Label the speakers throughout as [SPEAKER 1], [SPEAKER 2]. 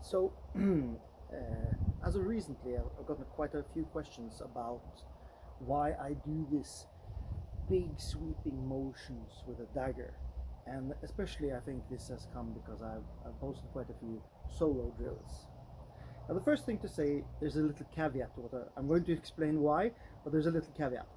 [SPEAKER 1] So, as of recently, I've gotten quite a few questions about why I do this big sweeping motions with a dagger, and especially I think this has come because I've posted quite a few solo drills. Now, the first thing to say, there's a little caveat to what I'm going to explain why, but there's a little caveat.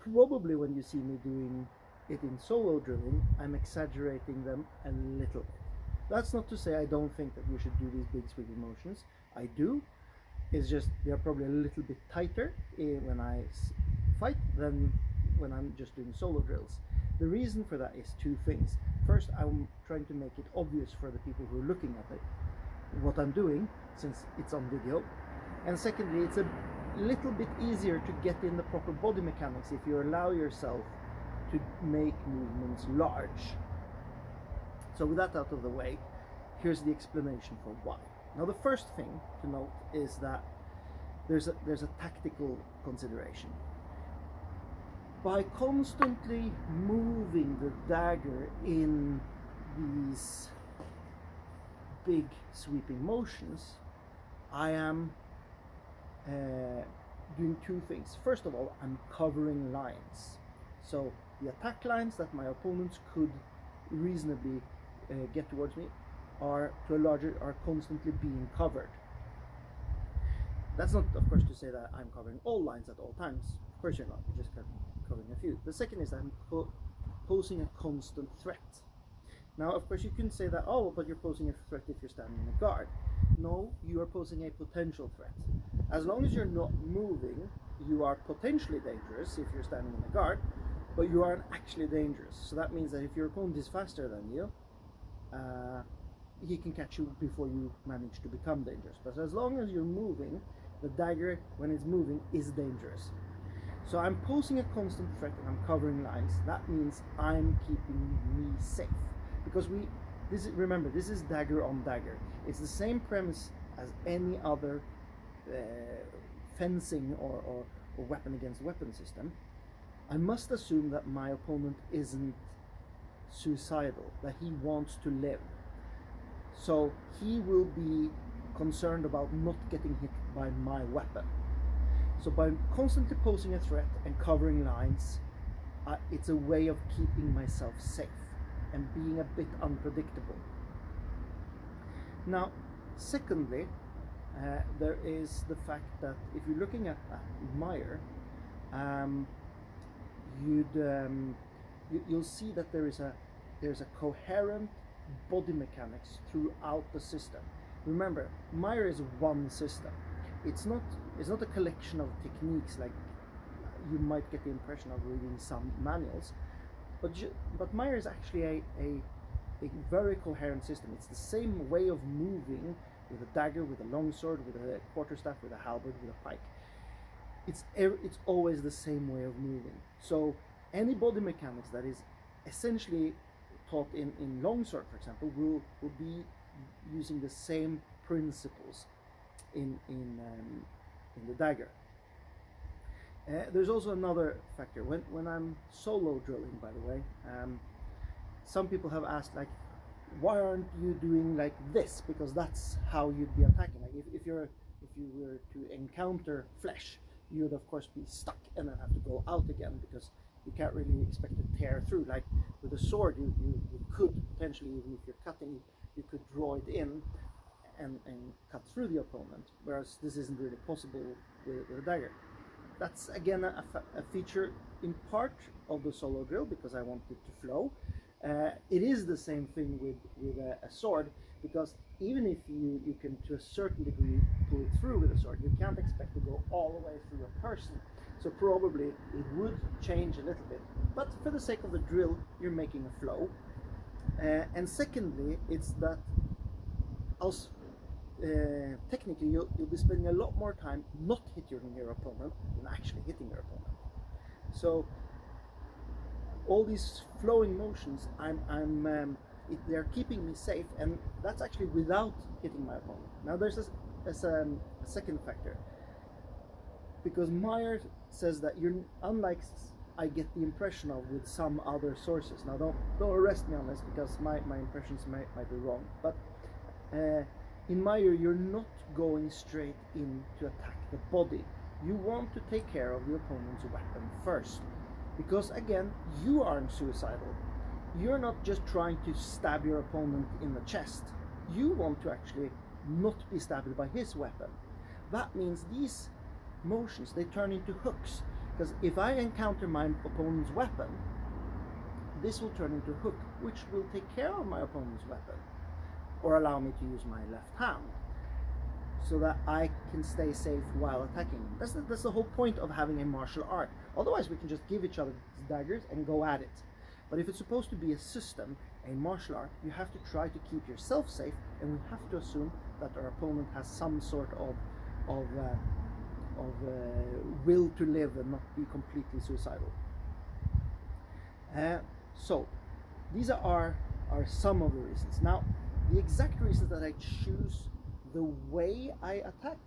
[SPEAKER 1] Probably when you see me doing it in solo drilling, I'm exaggerating them a little bit. That's not to say I don't think that you should do these big sweeping motions. I do. It's just they're probably a little bit tighter when I fight than when I'm just doing solo drills. The reason for that is two things. First, I'm trying to make it obvious for the people who are looking at it what I'm doing, since it's on video. And secondly, it's a little bit easier to get in the proper body mechanics if you allow yourself to make movements large. So with that out of the way, here's the explanation for why. Now, the first thing to note is that there's a tactical consideration. By constantly moving the dagger in these big sweeping motions, I am doing two things. First of all, I'm covering lines. So the attack lines that my opponents could reasonably get towards me are constantly being covered. That's not, of course, to say that I'm covering all lines at all times. Of course you're not, you're just covering a few. The second is I'm posing a constant threat. Now, of course, you can say that, oh, but you're posing a threat if you're standing in a guard. No, you are posing a potential threat. As long as you're not moving, you are potentially dangerous if you're standing in a guard, but you aren't actually dangerous. So that means that if your opponent is faster than you, he can catch you before you manage to become dangerous. But as long as you're moving, the dagger, when it's moving, is dangerous. So I'm posing a constant threat and I'm covering lines. That means I'm keeping me safe. Because remember, this is dagger on dagger. It's the same premise as any other fencing or weapon against weapon system. I must assume that my opponent isn't suicidal, that he wants to live. So he will be concerned about not getting hit by my weapon. So by constantly posing a threat and covering lines, it's a way of keeping myself safe and being a bit unpredictable. Now, secondly, there is the fact that if you're looking at Meyer, you'll see that there's a coherent body mechanics throughout the system. Remember, Meyer is one system. It's not a collection of techniques like you might get the impression of reading some manuals, but Meyer is actually a very coherent system. It's the same way of moving with a dagger, with a longsword, with a quarterstaff, with a halberd, with a pike. It's always the same way of moving. So any body mechanics that is essentially taught in longsword, for example, will be using the same principles in the dagger. There's also another factor. When I'm solo drilling, by the way, some people have asked, like, why aren't you doing like this? Because that's how you'd be attacking. Like if you were to encounter flesh, you would of course be stuck and then have to go out again, because you can't really expect to tear through. Like with a sword, you could potentially, even if you're cutting, you could draw it in and cut through the opponent, whereas this isn't really possible with a dagger. That's again a feature in part of the solo drill, because I want it to flow. It is the same thing with a sword, because even if you can to a certain degree pull it through with a sword, you can't expect to go all the way through a person. So probably it would change a little bit, but for the sake of the drill, you're making a flow. And secondly, it's that technically you'll be spending a lot more time not hitting your opponent than actually hitting your opponent. So all these flowing motions, they're keeping me safe, and that's actually without hitting my opponent. Now there's a second factor, because Meyer says that you're, unlike I get the impression of with some other sources. Now don't arrest me on this, because my impressions might be wrong, but in Meyer, you're not going straight in to attack the body. You want to take care of the opponent's weapon first, because again, you aren't suicidal. You're not just trying to stab your opponent in the chest. You want to actually not be stabbed by his weapon. That means these motions, they turn into hooks, because if I encounter my opponent's weapon, this will turn into a hook, which will take care of my opponent's weapon, or allow me to use my left hand, so that I can stay safe while attacking him. That's the whole point of having a martial art. Otherwise, we can just give each other daggers and go at it. But if it's supposed to be a system, a martial art, you have to try to keep yourself safe, and we have to assume that our opponent has some sort of will to live and not be completely suicidal. So these are some of the reasons. Now, the exact reasons that I choose the way I attack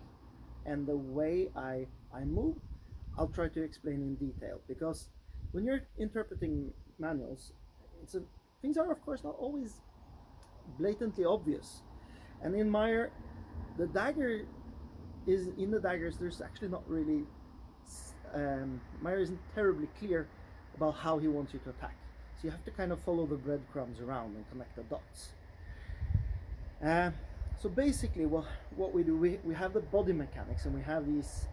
[SPEAKER 1] and the way I move, I'll try to explain in detail, because when you're interpreting manuals, things are of course not always blatantly obvious. And in Meyer, the daggers, there's actually not really, Meyer isn't terribly clear about how he wants you to attack. So you have to kind of follow the breadcrumbs around and connect the dots. So basically what we do, we have the body mechanics, and we have these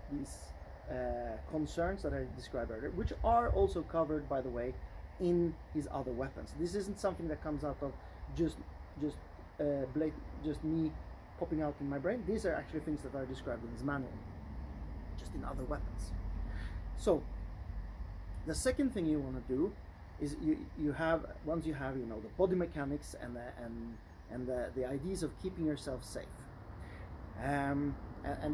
[SPEAKER 1] concerns that I described earlier, which are also covered, by the way, in his other weapons. This isn't something that comes out of just me popping out in my brain. These are actually things that are described in his manual, just in other weapons. So the second thing you want to do is once you have the body mechanics and the ideas of keeping yourself safe, and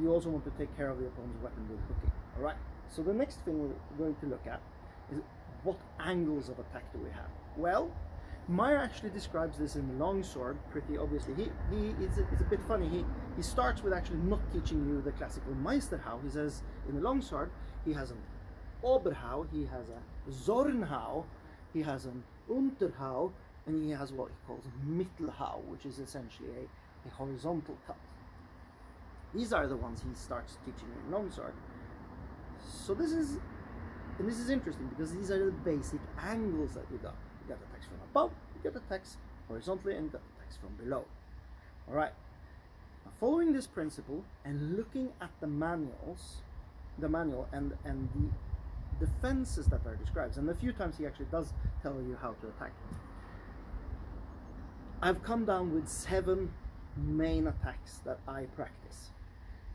[SPEAKER 1] you also want to take care of the opponent's weapon with hooking. All right. So the next thing we're going to look at is what angles of attack do we have? Well, Meyer actually describes this in the longsword pretty obviously. It's a bit funny. He starts with actually not teaching you the classical Meisterhau. He says in the longsword he has an Oberhau, he has a Zornhau, he has an Unterhau, and he has what he calls a Mittelhau, which is essentially a horizontal cut. These are the ones he starts teaching in longsword. So this is interesting, because these are the basic angles that we got. You got attacks from above, you got attacks horizontally, and you got attacks from below. All right. Now, following this principle and looking at the manual and the defenses that are described, and a few times he actually does tell you how to attack. I've come down with 7 main attacks that I practice.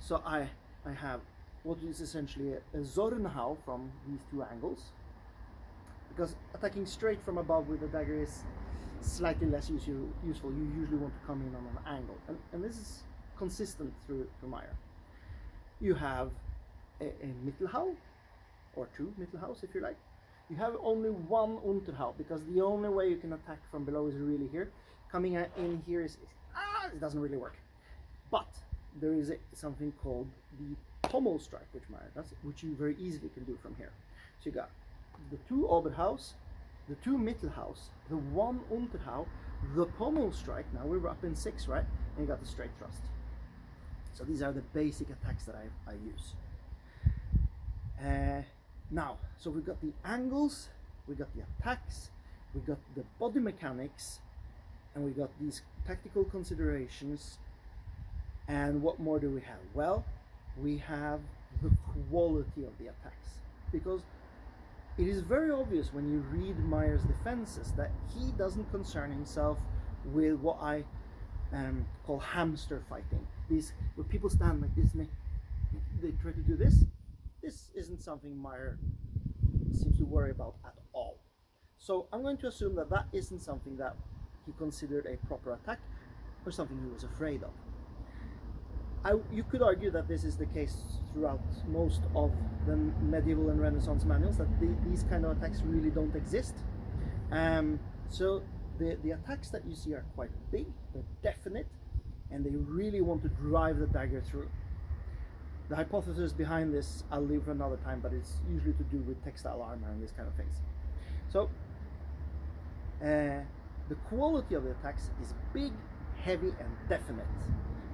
[SPEAKER 1] So I have what is essentially a Zornhau from these 2 angles, because attacking straight from above with the dagger is slightly less useful. You usually want to come in on an angle, and this is consistent through Meyer. You have a Mittelhau, or 2 Mittelhaus if you like. You have only 1 Unterhau, because the only way you can attack from below is really here. Coming in here it doesn't really work. But there is something called the pommel strike, which Meyer does, which you very easily can do from here. So you got the 2 Oberhaus, the 2 Mittelhaus, the 1 Unterhau, the pommel strike. Now we're up in 6, right? And you got the straight thrust. So these are the basic attacks that I use. Now, so we've got the angles, we got the attacks, we got the body mechanics, and we got these tactical considerations. And what more do we have? Well, we have the quality of the attacks, because it is very obvious when you read Meyer's defenses that he doesn't concern himself with what I call hamster fighting. These where people stand like this and they try to do this. This isn't something Meyer seems to worry about at all. So I'm going to assume that that isn't something that he considered a proper attack, or something he was afraid of. You could argue that this is the case throughout most of the medieval and Renaissance manuals, that these kind of attacks really don't exist. So the attacks that you see are quite big, they're definite, and they really want to drive the dagger through. The hypothesis behind this I'll leave for another time, but it's usually to do with textile armor and these kind of things. So the quality of the attacks is big, heavy and definite.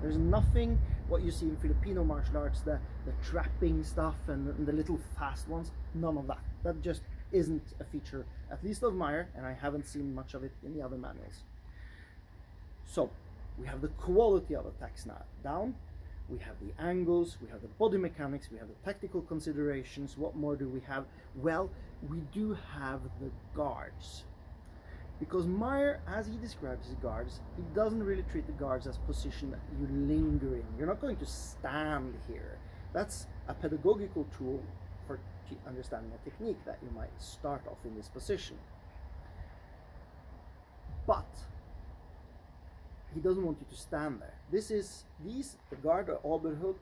[SPEAKER 1] There's nothing what you see in Filipino martial arts, the trapping stuff and the little fast ones, none of that. That just isn't a feature, at least of Meyer, and I haven't seen much of it in the other manuals. So we have the quality of attacks now down, we have the angles, we have the body mechanics, we have the tactical considerations. What more do we have? Well, we do have the guards. Because Meyer, as he describes his guards, he doesn't really treat the guards as position that you linger in. You're not going to stand here. That's a pedagogical tool for understanding a technique, that you might start off in this position. But he doesn't want you to stand there. The guard, the Oberhut,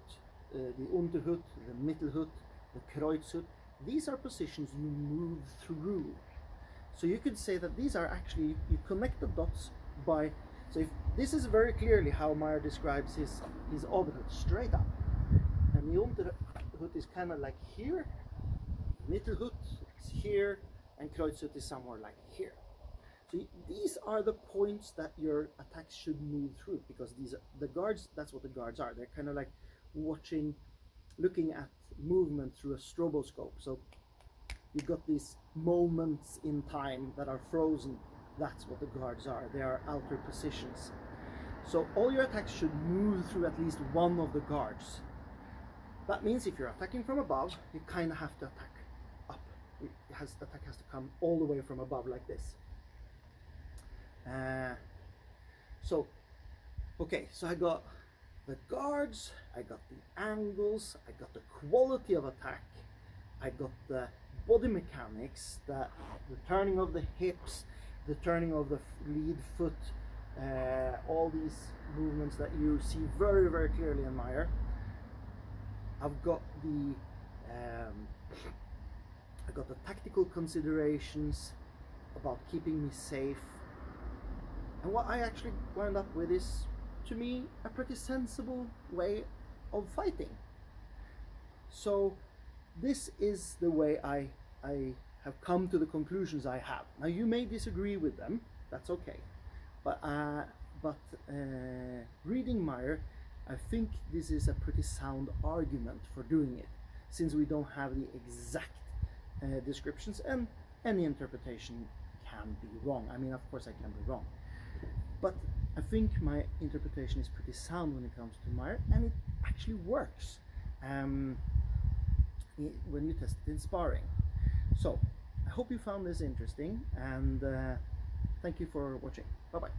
[SPEAKER 1] the Unterhut, the Mittelhut, the Kreuzhut, these are positions you move through. So you could say that these are actually, you connect the dots by, so if this is very clearly how Meyer describes his Oberhut, straight up. And the Unterhut is kind of like here, Mittelhut is here, and Kreuzhut is somewhere like here. So these are the points that your attacks should move through, because these are the guards. That's what the guards are. They're kind of like looking at movement through a stroboscope. So you've got these moments in time that are frozen. That's what the guards are. They are outer positions. So all your attacks should move through at least one of the guards. That means if you're attacking from above, you kind of have to attack up. Attack has to come all the way from above like this. So I got the guards, I got the angles, I got the quality of attack, I got the body mechanics, the turning of the hips, the turning of the lead foot, all these movements that you see very, very clearly in Meyer. I've got the tactical considerations about keeping me safe. And what I actually wound up with is, to me, a pretty sensible way of fighting. So this is the way I have come to the conclusions I have. Now you may disagree with them, that's okay. But reading Meyer, I think this is a pretty sound argument for doing it, since we don't have the exact descriptions, and any interpretation can be wrong. I mean, of course I can be wrong. But I think my interpretation is pretty sound when it comes to Meyer, and it actually works when you test it in sparring. So I hope you found this interesting, and thank you for watching. Bye bye.